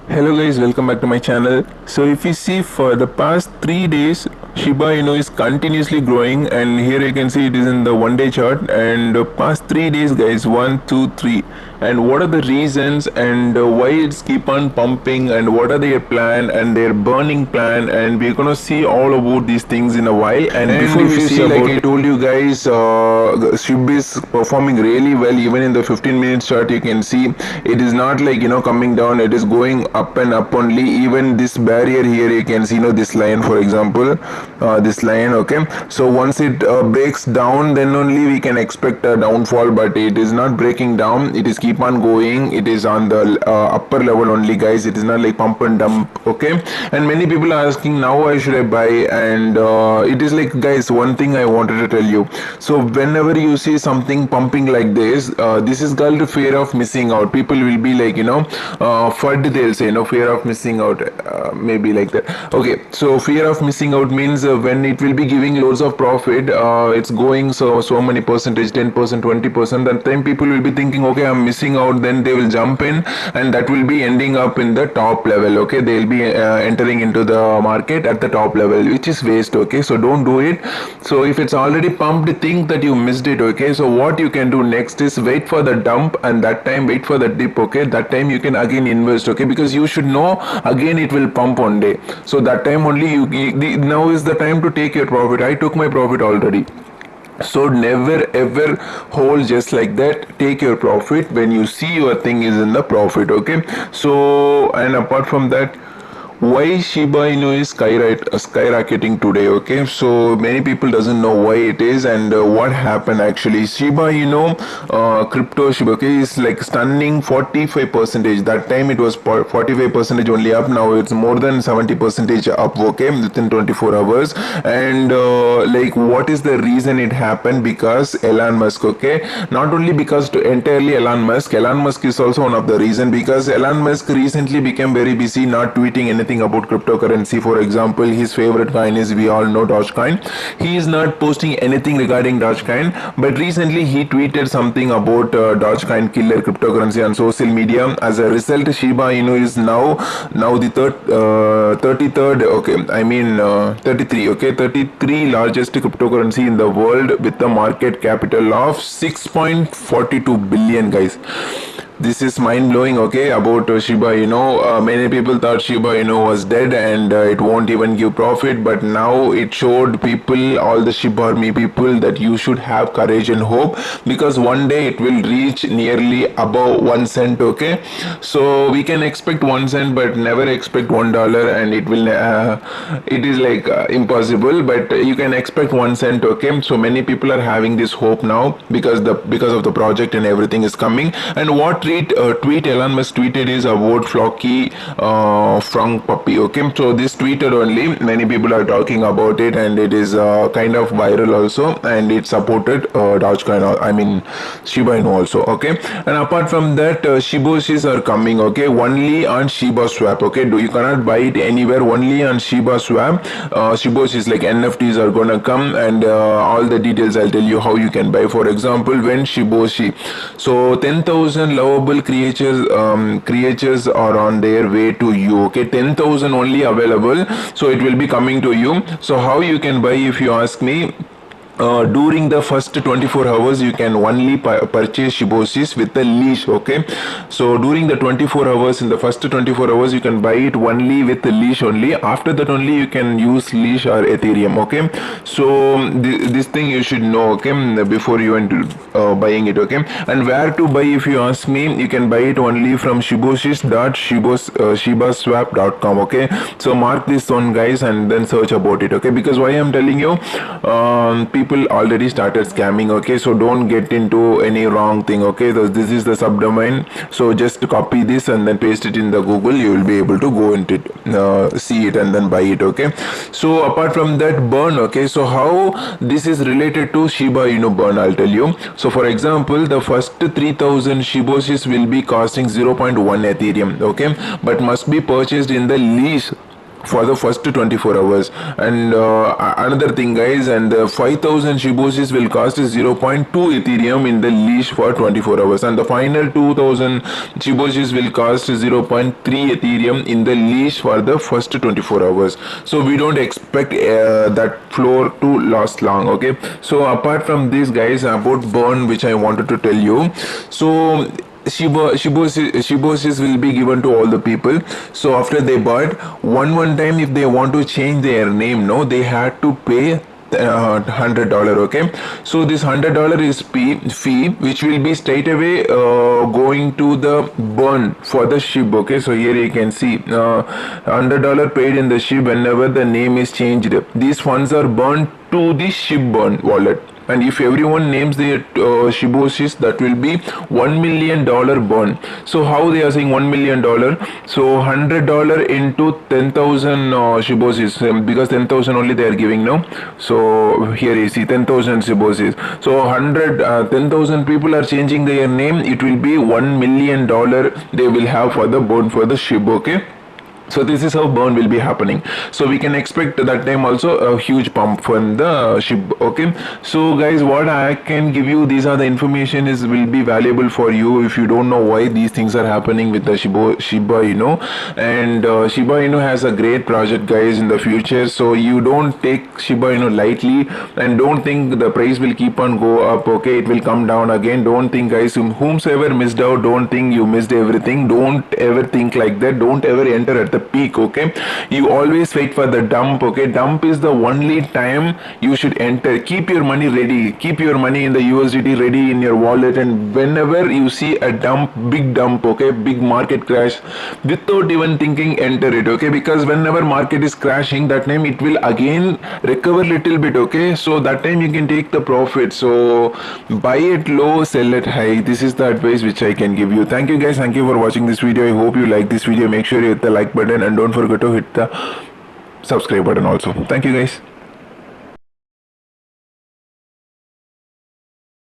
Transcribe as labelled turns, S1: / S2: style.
S1: Hello guys, welcome back to my channel. So if you see for the past 3 days, Shiba Inu is continuously growing, and here you can see it is in the 1 day chart, and past 3 days guys, 1 2 3, and what are the reasons, and why it's keep on pumping, and what are their plan and their burning plan, and we're gonna see all about these things in a while. And before
S2: If
S1: we
S2: you
S1: see
S2: see, like
S1: about
S2: I told you guys, SHIB is performing really well. Even in the 15 minutes chart, you can see it is not like coming down. It is going up and up only. Even this barrier here, you can see, this line, for example, this line. Okay, so once it breaks down, then only we can expect a downfall. But it is not breaking down. It is keep on going. It is on the upper level only, guys. It is not like pump and dump. Okay, and many people are asking now why should I buy, and it is like, guys, one thing I wanted to tell you. So whenever you see something pumping like this is called fear of missing out. People will be like, FUD, they'll say, fear of missing out, maybe like that. Okay, so fear of missing out means when it will be giving loads of profit, it's going so many percentage, 10%, 20%. That time people will be thinking, okay, I'm missing out. Then they will jump in, and that will be ending up in the top level. Okay, they'll be entering into the market at the top level, which is waste. Okay, so don't do it. So if it's already pumped, think that you missed it. Okay, so what you can do next is wait for the dump, and that time wait for the dip. Okay, that time you can again invest. Okay, because you should know again it will pump one day. So that time only now is the time to take your profit. I took my profit already. So never ever hold just like that. Take your profit when you see your thing is in the profit. Okay, so and apart from that, why Shiba Inu is skyrocketing today. Okay, so many people doesn't know why it is, and what happened actually. Shiba Inu, crypto Shiba, okay, is like stunning 45%. That time it was 45% only up. Now it's more than 70% up. Okay, within 24 hours. And like, what is the reason it happened? Because Elon Musk. Okay, not only because to entirely Elon Musk. Elon Musk is also one of the reason, because Elon Musk recently became very busy not tweeting anything about cryptocurrency. For example, his favorite coin is, we all know, Dogecoin. He is not posting anything regarding Dogecoin, but recently he tweeted something about Dogecoin killer cryptocurrency on social media. As a result, Shiba Inu is now the 33rd, okay, I mean 33, okay, 33 largest cryptocurrency in the world, with a market capital of 6.42 billion, guys. This is mind blowing. Okay, about Shiba Inu. Many people thought Shiba Inu was dead, and it won't even give profit, but now it showed people, all the Shiba Army people, that you should have courage and hope, because one day it will reach nearly above 1 cent. Okay, so we can expect 1 cent, but never expect $1, and it will it is like impossible, but you can expect 1 cent. Okay, so many people are having this hope now, because of the project and everything is coming. And what tweet Elon Musk tweeted is about Flocky Frog Puppy. Okay, so this tweeted only, many people are talking about it, and it is kind of viral also, and it supported Dogecoin, I mean Shiba Inu also. Okay, and apart from that, Shiboshis are coming. Okay, only on Shiba Swap. Okay, you cannot buy it anywhere, only on Shiba Swap. Shiboshis, like NFTs, are gonna come, and all the details I'll tell you how you can buy. For example, when Shiboshi, so 10,000 lovable creatures are on their way to you. Okay, 10,000 only available, so it will be coming to you. So how you can buy, if you ask me, during the first 24 hours you can only purchase Shiboshis with a leash. Okay, so during the 24 hours, in the first 24 hours, you can buy it only with the leash only. After that only you can use leash or Ethereum. Okay, so this thing you should know. Okay, before you enter buying it. Okay, and where to buy, if you ask me, you can buy it only from shibaswap.com. Okay, so mark this one, guys, and then search about it. Okay, because why I'm telling you, people already started scamming. Okay, so don't get into any wrong thing. Okay, so this is the subdomain, so just copy this and then paste it in the Google. You will be able to go into it, see it, and then buy it. Okay, so apart from that, burn. Okay, so how this is related to Shiba Inu burn, I'll tell you. So for example, the first 3,000 Shiboshis will be costing 0.1 Ethereum. Okay, but must be purchased in the lease for the first 24 hours. And another thing guys, and the 5000 Shiboshis will cost 0.2 Ethereum in the leash for 24 hours, and the final 2000 Shiboshis will cost 0.3 Ethereum in the leash for the first 24 hours. So we don't expect that floor to last long. Okay, so apart from this guys, about burn which I wanted to tell you, so Shiboshis will be given to all the people. So after they bought one time, if they want to change their name, no, they had to pay $100. Okay, so this $100 is fee which will be straight away going to the burn for the SHIB. Okay, so here you can see $100 paid in the SHIB whenever the name is changed. These funds are burned to the SHIB burn wallet, and if everyone names their Shiboshis, that will be $1 million burn. So how they are saying $1 million? So $100 into 10,000 Shiboshis, because 10,000 only they are giving now. So here you see 10,000 Shiboshis. So 10,000 people are changing their name. It will be $1 million they will have for the burn for the SHIB. Okay. So this is how burn will be happening. So we can expect that time also a huge pump from the SHIB. Okay, so guys, what I can give you, these are the information is will be valuable for you if you don't know why these things are happening with the Shiba Inu. And Shiba Inu has a great project guys in the future, so you don't take Shiba Inu lightly, and don't think the price will keep on go up. Okay, it will come down again. Don't think guys, whomsoever missed out, don't think you missed everything. Don't ever think like that. Don't ever enter at the peak. Okay, you always wait for the dump. Okay, dump is the only time you should enter. Keep your money ready, keep your money in the USDT ready in your wallet, and whenever you see a dump, big dump, okay, big market crash, without even thinking, enter it. Okay, because whenever market is crashing, that time it will again recover little bit. Okay, so that time you can take the profit. So buy it low, sell it high. This is the advice which I can give you. Thank you guys, thank you for watching this video. I hope you like this video. Make sure you hit the like button and don't forget to hit the subscribe button also. Thank you guys.